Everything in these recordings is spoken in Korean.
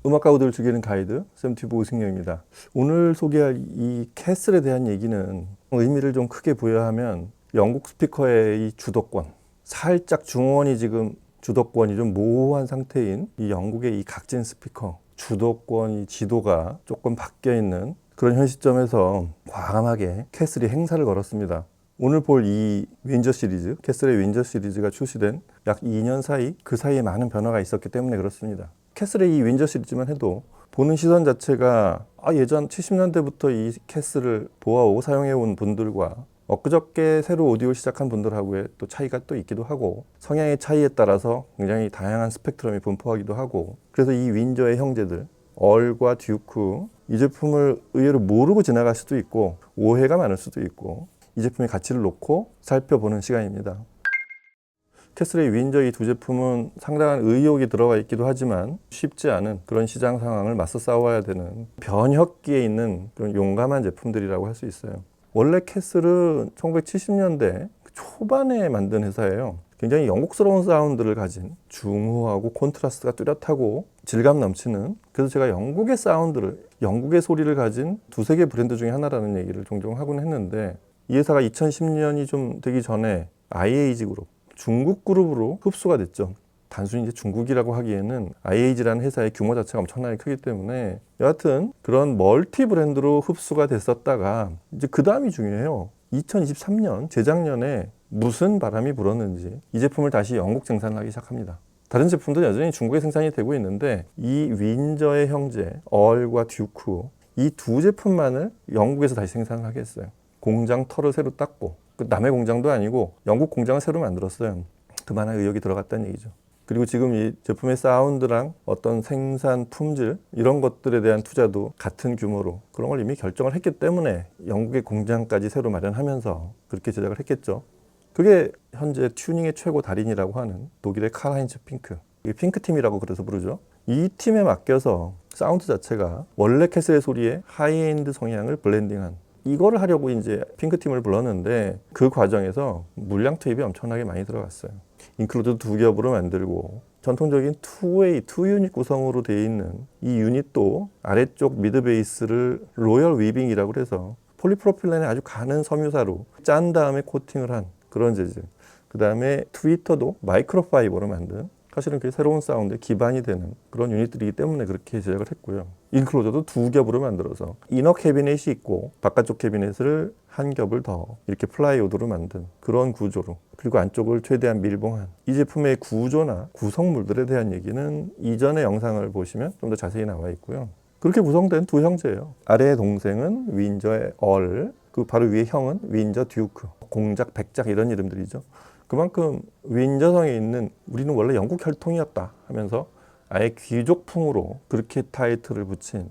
음악 가구들을 즐기는 가이드 샘튜브 오승영입니다. 오늘 소개할 이 캐슬에 대한 얘기는 의미를 좀 크게 부여하면 영국 스피커의 이 주도권, 살짝 중원이 지금 주도권이 좀 모호한 상태인 이 영국의 이 각진 스피커 주도권이 지도가 조금 바뀌어 있는 그런 현 시점에서 과감하게 캐슬이 행사를 걸었습니다. 오늘 볼 이 윈저 시리즈, 캐슬의 윈저 시리즈가 출시된 약 2년 사이, 그 사이에 많은 변화가 있었기 때문에 그렇습니다. 캐슬의 이 윈저 시리즈만 해도 보는 시선 자체가 예전 70년대부터 이 캐슬을 보아오고 사용해온 분들과 엊그저께 새로 오디오를 시작한 분들하고의 또 차이가 또 있기도 하고, 성향의 차이에 따라서 굉장히 다양한 스펙트럼이 분포하기도 하고, 그래서 이 윈저의 형제들 얼과 듀크, 이 제품을 의외로 모르고 지나갈 수도 있고 오해가 많을 수도 있고, 이 제품의 가치를 놓고 살펴보는 시간입니다. 캐슬의 윈저 이 두 제품은 상당한 의욕이 들어가 있기도 하지만 쉽지 않은 그런 시장 상황을 맞서 싸워야 되는 변혁기에 있는 그런 용감한 제품들이라고 할 수 있어요. 원래 캐슬은 1970년대 초반에 만든 회사예요. 굉장히 영국스러운 사운드를 가진 중후하고 콘트라스트가 뚜렷하고 질감 넘치는, 그래서 제가 영국의 사운드를, 영국의 소리를 가진 두세 개 브랜드 중에 하나라는 얘기를 종종 하곤 했는데, 이 회사가 2010년이 좀 되기 전에 IAG 그룹, 중국 그룹으로 흡수가 됐죠. 단순히 이제 중국이라고 하기에는 IAG라는 회사의 규모 자체가 엄청나게 크기 때문에, 여하튼 그런 멀티 브랜드로 흡수가 됐었다가 이제 그 다음이 중요해요. 2023년 재작년에 무슨 바람이 불었는지 이 제품을 다시 영국 생산을 하기 시작합니다. 다른 제품도 여전히 중국에 생산이 되고 있는데, 이 윈저의 형제 얼과 듀크, 이 두 제품만을 영국에서 다시 생산을 하겠어요. 공장 털을 새로 닦고, 남의 공장도 아니고 영국 공장을 새로 만들었어요. 그만한 의욕이 들어갔다는 얘기죠. 그리고 지금 이 제품의 사운드랑 어떤 생산 품질 이런 것들에 대한 투자도 같은 규모로 그런 걸 이미 결정을 했기 때문에 영국의 공장까지 새로 마련하면서 그렇게 제작을 했겠죠. 그게 현재 튜닝의 최고 달인이라고 하는 독일의 칼하인츠 핑크, 핑크팀이라고 그래서 부르죠. 이 팀에 맡겨서 사운드 자체가 원래 캐슬의 소리에 하이엔드 성향을 블렌딩한, 이거를 하려고 이제 핑크팀을 불렀는데, 그 과정에서 물량 투입이 엄청나게 많이 들어갔어요. 인클루드 두 겹으로 만들고, 전통적인 투웨이, 투 유닛 구성으로 되어 있는 이 유닛도 아래쪽 미드 베이스를 로열 위빙이라고 해서 폴리프로필렌의 아주 가는 섬유사로 짠 다음에 코팅을 한 그런 재질. 그 다음에 트위터도 마이크로파이버로 만든, 사실은 그게 새로운 사운드의 기반이 되는 그런 유닛들이기 때문에 그렇게 제작을 했고요. 인클로저도 두 겹으로 만들어서 이너 캐비넷이 있고 바깥쪽 캐비넷을 한 겹을 더 이렇게 플라이우드로 만든 그런 구조로, 그리고 안쪽을 최대한 밀봉한 이 제품의 구조나 구성물들에 대한 얘기는 이전의 영상을 보시면 좀 더 자세히 나와 있고요. 그렇게 구성된 두 형제예요. 아래의 동생은 윈저의 얼, 그 바로 위에 형은 윈저 듀크, 공작, 백작 이런 이름들이죠. 그만큼 윈저성에 있는, 우리는 원래 영국 혈통이었다 하면서 아예 귀족풍으로 그렇게 타이틀을 붙인,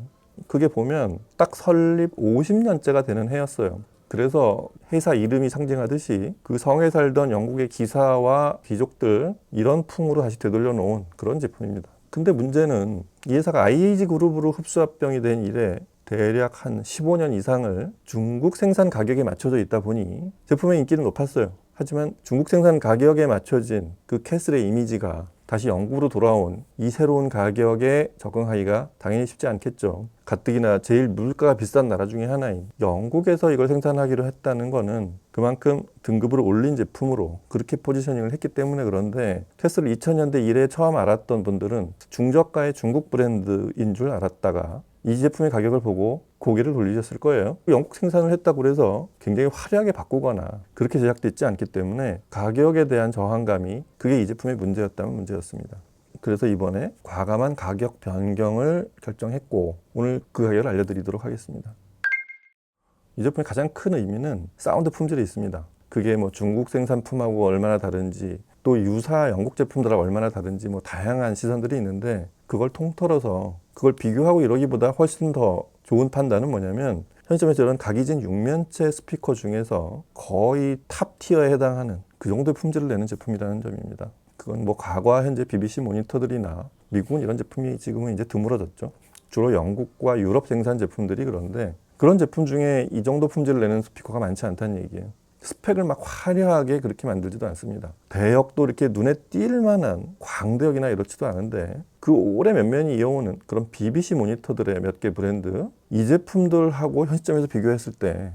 그게 보면 딱 설립 50년째가 되는 해였어요. 그래서 회사 이름이 상징하듯이 그 성에 살던 영국의 기사와 귀족들 이런 풍으로 다시 되돌려 놓은 그런 제품입니다. 근데 문제는 이 회사가 IAG 그룹으로 흡수합병이 된 이래 대략 한 15년 이상을 중국 생산 가격에 맞춰져 있다 보니 제품의 인기는 높았어요. 하지만 중국 생산 가격에 맞춰진 그 캐슬의 이미지가 다시 영국으로 돌아온 이 새로운 가격에 적응하기가 당연히 쉽지 않겠죠. 가뜩이나 제일 물가가 비싼 나라 중에 하나인 영국에서 이걸 생산하기로 했다는 거는 그만큼 등급을 올린 제품으로 그렇게 포지셔닝을 했기 때문에 그런데, 캐슬을 2000년대 이래 처음 알았던 분들은 중저가의 중국 브랜드인 줄 알았다가 이 제품의 가격을 보고 고개를 돌리셨을 거예요. 영국 생산을 했다고 해서 굉장히 화려하게 바꾸거나 그렇게 제작됐지 않기 때문에 가격에 대한 저항감이, 그게 이 제품의 문제였다면 문제였습니다. 그래서 이번에 과감한 가격 변경을 결정했고, 오늘 그 가격을 알려드리도록 하겠습니다. 이 제품의 가장 큰 의미는 사운드 품질에 있습니다. 그게 뭐 중국 생산품하고 얼마나 다른지, 또 유사 영국 제품들하고 얼마나 다른지, 뭐 다양한 시선들이 있는데, 그걸 통틀어서 그걸 비교하고 이러기보다 훨씬 더 좋은 판단은 뭐냐면, 현 시점에서 이런 각이진 6면체 스피커 중에서 거의 탑 티어에 해당하는 그 정도의 품질을 내는 제품이라는 점입니다. 그건 뭐 과거와 현재 BBC 모니터들이나 미국은 이런 제품이 지금은 이제 드물어졌죠. 주로 영국과 유럽 생산 제품들이, 그런데 그런 제품 중에 이 정도 품질을 내는 스피커가 많지 않다는 얘기예요. 스펙을 막 화려하게 그렇게 만들지도 않습니다. 대역도 이렇게 눈에 띌 만한 광대역이나 이렇지도 않은데 그 오래 면면이 이어오는 그런 BBC 모니터들의 몇 개 브랜드, 이 제품들하고 현 시점에서 비교했을 때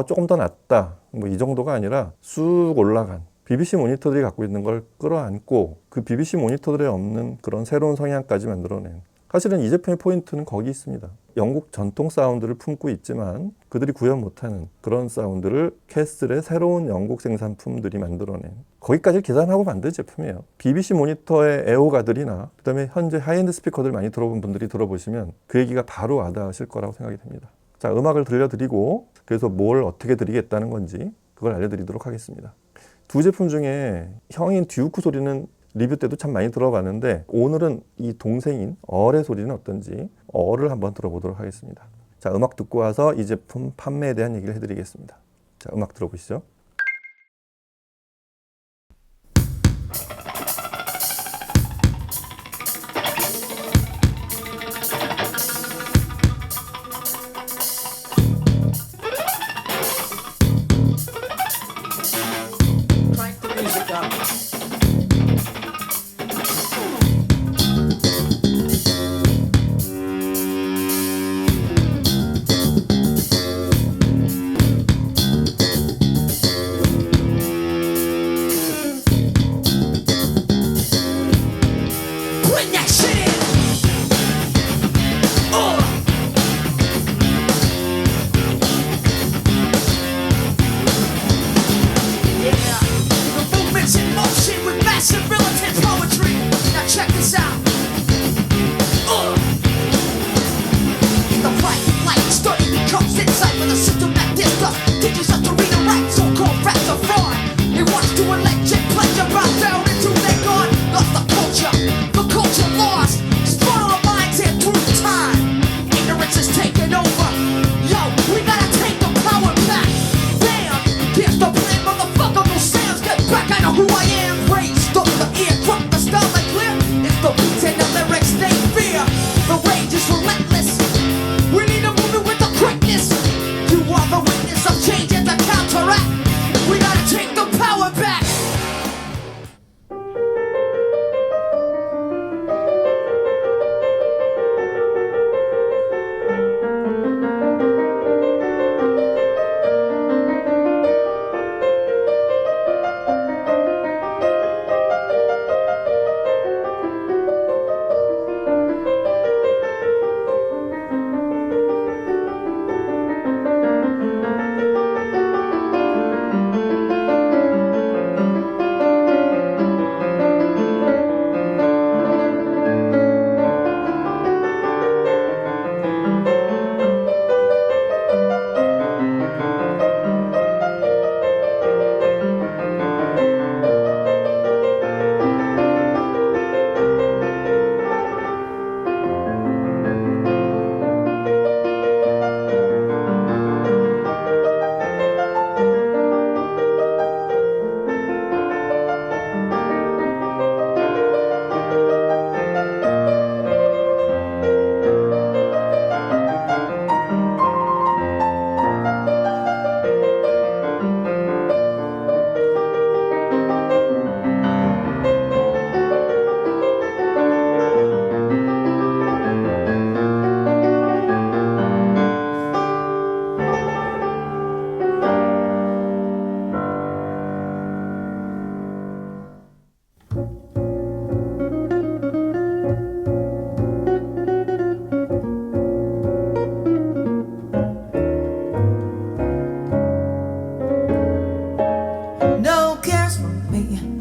조금 더 낫다, 뭐 이 정도가 아니라 쑥 올라간 BBC 모니터들이 갖고 있는 걸 끌어안고 그 BBC 모니터들에 없는 그런 새로운 성향까지 만들어낸, 사실은 이 제품의 포인트는 거기 있습니다. 영국 전통 사운드를 품고 있지만 그들이 구현 못하는 그런 사운드를 캐슬의 새로운 영국 생산품들이 만들어낸, 거기까지 계산하고 만든 제품이에요. BBC 모니터의 애호가들이나 그다음에 현재 하이엔드 스피커들 많이 들어본 분들이 들어보시면 그 얘기가 바로 와닿으실 거라고 생각이 됩니다. 자, 음악을 들려드리고 그래서 뭘 어떻게 드리겠다는 건지 그걸 알려드리도록 하겠습니다. 두 제품 중에 형인 듀크 소리는 리뷰 때도 참 많이 들어봤는데 오늘은 이 동생인 얼의 소리는 어떤지 얼을 한번 들어보도록 하겠습니다. 자, 음악 듣고 와서 이 제품 판매에 대한 얘기를 해드리겠습니다. 자, 음악 들어보시죠.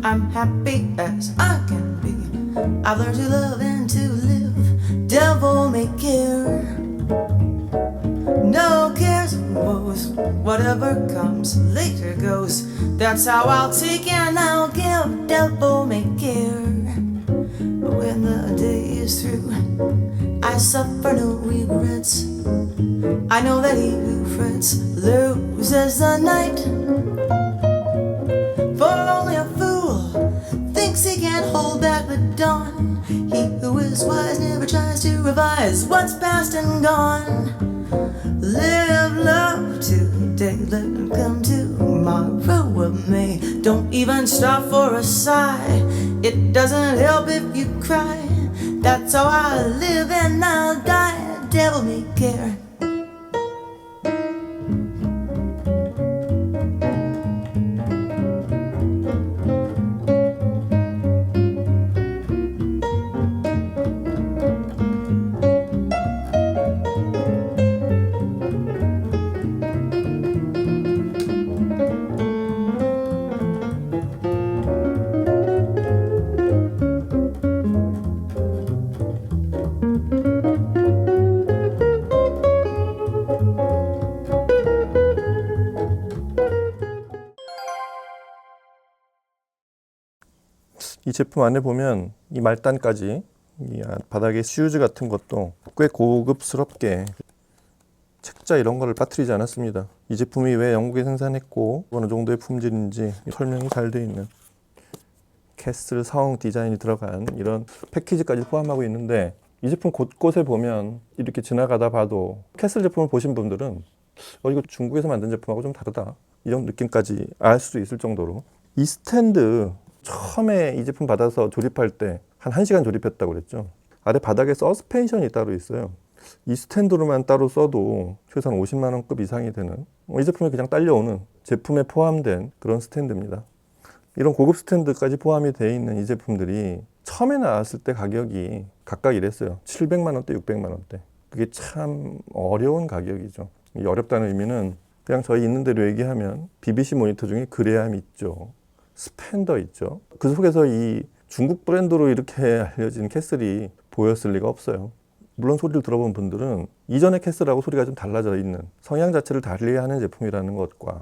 I'm happy as I can be. I've learned to love and to live. Devil may care. No cares or woes. Whatever comes later goes. That's how I'll take and I'll give. Devil may care. But when the day is through, I suffer no regrets. I know that he who frets loses the night. For only a fool thinks he can hold back the dawn. He who is wise never tries to revise what's past and gone. Live love today, let it come tomorrow. of me. Don't even stop for a sigh. It doesn't help if you cry. That's how I live and I'll die. Devil may care. 이 제품 안에 보면 이 말단까지 이 바닥에 슈즈 같은 것도 꽤 고급스럽게 책자 이런 거를 빠뜨리지 않았습니다. 이 제품이 왜 영국에 생산했고 어느 정도의 품질인지 설명이 잘 되어 있는 캐슬 사홍 디자인이 들어간 이런 패키지까지 포함하고 있는데, 이 제품 곳곳에 보면 이렇게 지나가다 봐도 캐슬 제품을 보신 분들은 이거 중국에서 만든 제품하고 좀 다르다, 이런 느낌까지 알 수도 있을 정도로. 이 스탠드 처음에 이 제품 받아서 조립할 때 한 1시간 조립했다고 그랬죠. 아래 바닥에 서스펜션이 따로 있어요. 이 스탠드로만 따로 써도 최소한 50만 원급 이상이 되는, 이 제품에 그냥 딸려오는 제품에 포함된 그런 스탠드입니다. 이런 고급 스탠드까지 포함이 되어 있는 이 제품들이 처음에 나왔을 때 가격이 각각 이랬어요. 700만 원대, 600만 원대. 그게 참 어려운 가격이죠. 이 어렵다는 의미는 그냥 저희 있는 대로 얘기하면 BBC 모니터 중에 그레암 있죠. 스펜더 있죠. 그 속에서 이 중국 브랜드로 이렇게 알려진 캐슬이 보였을 리가 없어요. 물론 소리를 들어본 분들은 이전의 캐슬하고 소리가 좀 달라져 있는, 성향 자체를 달리하는 제품이라는 것과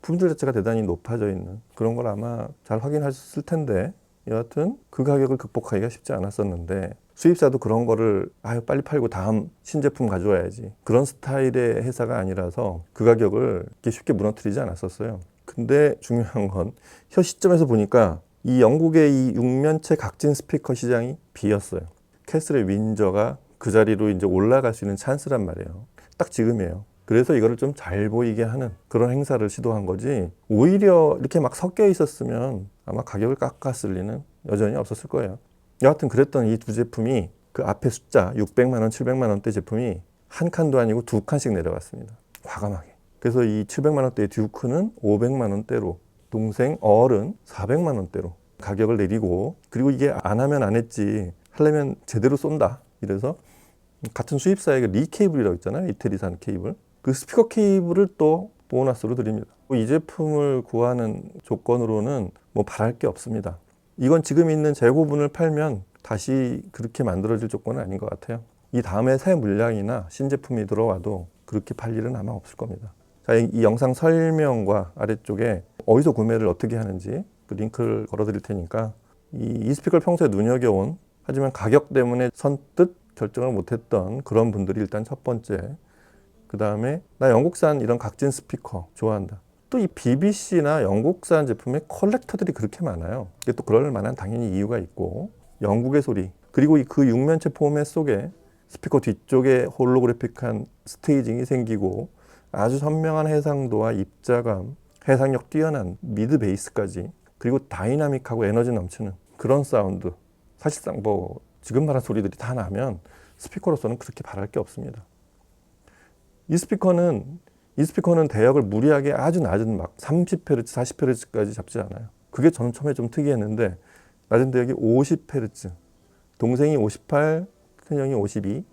품질 자체가 대단히 높아져 있는 그런 걸 아마 잘 확인하셨을 텐데, 여하튼 그 가격을 극복하기가 쉽지 않았었는데, 수입사도 그런 거를 빨리 팔고 다음 신제품 가져와야지, 그런 스타일의 회사가 아니라서 그 가격을 이렇게 쉽게 무너뜨리지 않았었어요. 근데 중요한 건 현 시점에서 보니까 이 영국의 이 육면체 각진 스피커 시장이 비었어요. 캐슬의 윈저가 그 자리로 이제 올라갈 수 있는 찬스란 말이에요. 딱 지금이에요. 그래서 이거를 좀 잘 보이게 하는 그런 행사를 시도한 거지, 오히려 이렇게 막 섞여 있었으면 아마 가격을 깎았을 리는 여전히 없었을 거예요. 여하튼 그랬던 이 두 제품이 그 앞에 숫자 600만 원, 700만 원대 제품이 한 칸도 아니고 두 칸씩 내려갔습니다. 과감하게. 그래서 이 700만 원대의 듀크는 500만 원대로, 동생 얼은 400만 원대로 가격을 내리고, 그리고 이게 안 하면 안 했지, 하려면 제대로 쏜다. 이래서 같은 수입사의 리 케이블이라고 있잖아요. 이태리산 케이블. 그 스피커 케이블을 또 보너스로 드립니다. 이 제품을 구하는 조건으로는 뭐 바랄 게 없습니다. 이건 지금 있는 재고분을 팔면 다시 그렇게 만들어질 조건은 아닌 것 같아요. 이 다음에 새 물량이나 신제품이 들어와도 그렇게 팔 일은 아마 없을 겁니다. 자, 이 영상 설명과 아래쪽에 어디서 구매를 어떻게 하는지 그 링크를 걸어 드릴 테니까, 이 스피커를 평소에 눈여겨온, 하지만 가격 때문에 선뜻 결정을 못했던 그런 분들이 일단 첫 번째, 그 다음에 나 영국산 이런 각진 스피커 좋아한다. 또 이 BBC나 영국산 제품에 컬렉터들이 그렇게 많아요. 이게 또 그럴 만한 당연히 이유가 있고, 영국의 소리, 그리고 그 육면체 포맷 속에 스피커 뒤쪽에 홀로그래픽한 스테이징이 생기고 아주 선명한 해상도와 입자감, 해상력 뛰어난 미드 베이스까지, 그리고 다이나믹하고 에너지 넘치는 그런 사운드, 사실상 뭐 지금 말한 소리들이 다 나면 스피커로서는 그렇게 바랄 게 없습니다. 이 스피커는 대역을 무리하게 아주 낮은 막 30Hz, 40Hz까지 잡지 않아요. 그게 저는 처음에 좀 특이했는데, 낮은 대역이 50Hz, 동생이 58, 큰형이 52,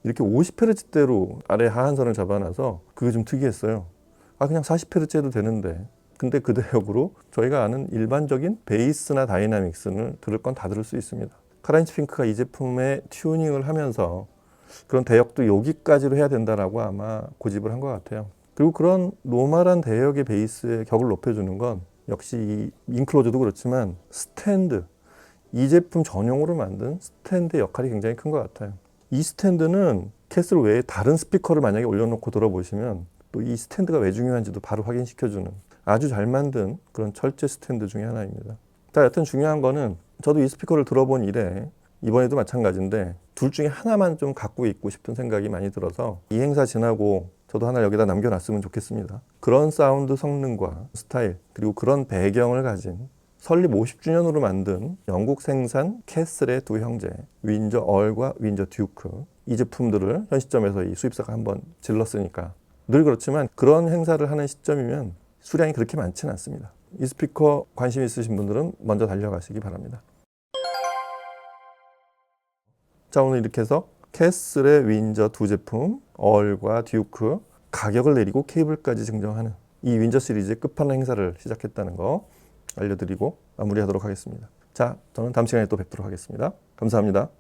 이렇게 50Hz대로 아래 하한선을 잡아놔서 그게 좀 특이했어요. 그냥 40Hz 해도 되는데. 근데 그 대역으로 저희가 아는 일반적인 베이스나 다이나믹스를 들을 건 다 들을 수 있습니다. 카라인스 핑크가 이 제품에 튜닝을 하면서 그런 대역도 여기까지로 해야 된다라고 아마 고집을 한 것 같아요. 그리고 그런 노멀한 대역의 베이스의 격을 높여주는 건 역시 이 인클로저도 그렇지만 스탠드, 이 제품 전용으로 만든 스탠드의 역할이 굉장히 큰 것 같아요. 이 스탠드는 캐슬 외에 다른 스피커를 만약에 올려놓고 들어보시면 또 이 스탠드가 왜 중요한지도 바로 확인시켜주는 아주 잘 만든 그런 철제 스탠드 중에 하나입니다. 자, 여튼 중요한 거는 저도 이 스피커를 들어본 이래 이번에도 마찬가지인데 둘 중에 하나만 좀 갖고 있고 싶은 생각이 많이 들어서 이 행사 지나고 저도 하나 여기다 남겨놨으면 좋겠습니다. 그런 사운드 성능과 스타일 그리고 그런 배경을 가진 설립 50주년으로 만든 영국 생산 캐슬의 두 형제 윈저 얼과 윈저 듀크, 이 제품들을 현 시점에서 이 수입사가 한번 질렀으니까, 늘 그렇지만 그런 행사를 하는 시점이면 수량이 그렇게 많지는 않습니다. 이 스피커 관심 있으신 분들은 먼저 달려가시기 바랍니다. 자, 오늘 이렇게 해서 캐슬의 윈저 두 제품 얼과 듀크, 가격을 내리고 케이블까지 증정하는 이 윈저 시리즈의 끝판왕 행사를 시작했다는 거 알려드리고 마무리하도록 하겠습니다. 자, 저는 다음 시간에 또 뵙도록 하겠습니다. 감사합니다.